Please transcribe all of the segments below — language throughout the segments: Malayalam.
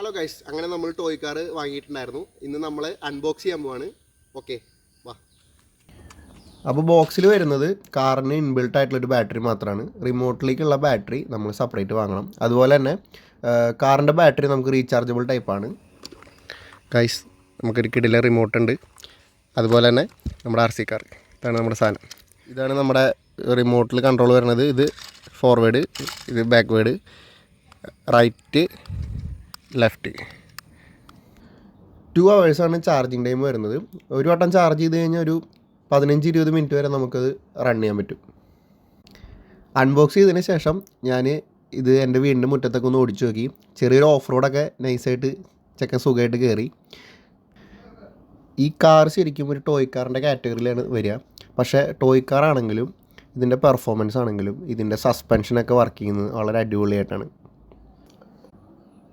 ഹലോ ഗൈസ്, അങ്ങനെ നമ്മൾ ടോയ് കാർ വാങ്ങിയിട്ടുണ്ടായിരുന്നു. ഇന്ന് നമ്മൾ അൺബോക്സ് ചെയ്യാൻ പോവാണ്. ഓക്കെ, വാ. അപ്പോൾ ബോക്സിൽ വരുന്നത് കാറിന് ഇൻബിൽട്ട് ആയിട്ടുള്ളൊരു ബാറ്ററി മാത്രമാണ്. റിമോട്ടിലേക്കുള്ള ബാറ്ററി നമ്മൾ സെപ്പറേറ്റ് വാങ്ങണം. അതുപോലെ തന്നെ കാറിൻ്റെ ബാറ്ററി നമുക്ക് റീചാർജബിൾ ടൈപ്പാണ്. ഗൈസ്, നമുക്കൊരു കിടില റിമോട്ട് ഉണ്ട്. അതുപോലെ തന്നെ നമ്മുടെ RC കാർ, ഇതാണ് നമ്മുടെ സാധനം. ഇതാണ് നമ്മുടെ റിമോട്ടിൽ കൺട്രോൾ വരുന്നത്. ഇത് ഫോർവേഡ്, ഇത് backward, right, left. 2 hours charging time വരുന്നത്. ഒരു വട്ടം ചാർജ് ചെയ്ത് കഴിഞ്ഞാൽ ഒരു 15-20 മിനിറ്റ് വരെ നമുക്കത് റൺ ചെയ്യാൻ പറ്റും. അൺബോക്സ് ചെയ്തതിന് ശേഷം ഞാൻ ഇത് എൻ്റെ വീടിൻ്റെ മുറ്റത്തൊക്കെ ഒന്ന് ഓടിച്ചു നോക്കി. ചെറിയൊരു ഓഫ് റോഡൊക്കെ നൈസായിട്ട് ചെക്കൻ സുഖമായിട്ട് കയറി. ഈ കാർ ശരിക്കും ഒരു ടോയ് കാറിൻ്റെ കാറ്റഗറിയിലാണ് വരിക. പക്ഷേ ടോയ് കാർ ആണെങ്കിലും ഇതിൻ്റെ പെർഫോമൻസ് ആണെങ്കിലും ഇതിൻ്റെ സസ്പെൻഷനൊക്കെ വർക്ക് ചെയ്യുന്നത് വളരെ അടിപൊളിയായിട്ടാണ്.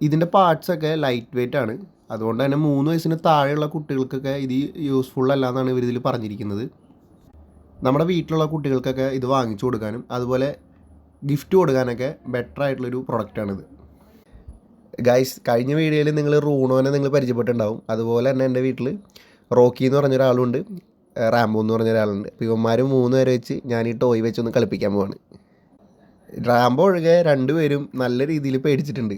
ഇതിൻ്റെ പാർട്സൊക്കെ ലൈറ്റ് വെയ്റ്റ് ആണ്. അതുകൊണ്ട് തന്നെ 3 വയസ്സിന് താഴെയുള്ള കുട്ടികൾക്കൊക്കെ ഇത് യൂസ്ഫുൾ അല്ല എന്നാണ് ഇവരിതിൽ പറഞ്ഞിരിക്കുന്നത്. നമ്മുടെ വീട്ടിലുള്ള കുട്ടികൾക്കൊക്കെ ഇത് വാങ്ങിച്ചു കൊടുക്കാനും അതുപോലെ ഗിഫ്റ്റ് കൊടുക്കാനൊക്കെ ബെറ്റർ ആയിട്ടുള്ളൊരു പ്രൊഡക്റ്റാണിത്. ഗൈസ്, കഴിഞ്ഞ വീഡിയോയിൽ നിങ്ങൾ റൂണോനെ നിങ്ങൾ പരിചയപ്പെട്ടിട്ടുണ്ടാവും. അതുപോലെ തന്നെ എൻ്റെ വീട്ടിൽ റോക്കി എന്ന് പറഞ്ഞൊരാളുണ്ട്, റാംബോ എന്ന് പറഞ്ഞൊരാളുണ്ട്. അപ്പോൾ ഇവന്മാർ 3 പേരെ വെച്ച് ഞാൻ ഈ ടോയ് വെച്ചൊന്ന് കളിപ്പിക്കാൻ പോവാണ്. റാംബോ ഒഴികെ 2 പേരും നല്ല രീതിയിൽ പേടിച്ചിട്ടുണ്ട്.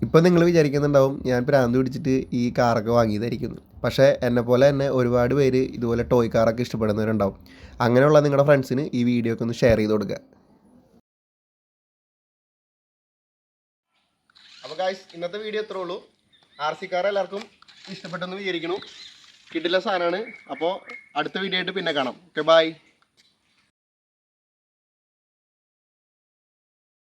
ഇപ്പം നിങ്ങൾ വിചാരിക്കുന്നുണ്ടാവും ഞാൻ ഭ്രാന്ത് പിടിച്ചിട്ട് ഈ കാറൊക്കെ വാങ്ങിയതായിരിക്കും. പക്ഷേ എന്നെപ്പോലെ തന്നെ ഒരുപാട് പേര് ഇതുപോലെ ടോയ് കാറൊക്കെ ഇഷ്ടപ്പെടുന്നവരുണ്ടാവും. അങ്ങനെയുള്ള നിങ്ങളുടെ ഫ്രണ്ട്സിന് ഈ വീഡിയോ ഒക്കെ ഒന്ന് ഷെയർ ചെയ്ത് കൊടുക്കുക. അപ്പോൾ ഗൈസ്, ഇന്നത്തെ വീഡിയോ ഇത്രേ ഉള്ളൂ. RC കാർ എല്ലാവർക്കും ഇഷ്ടപ്പെട്ടെന്ന് വിചാരിക്കുന്നു. കിട്ടില്ല സാധനമാണ്. അപ്പോൾ അടുത്ത വീഡിയോ ആയിട്ട് പിന്നെ കാണാം. Okay, by.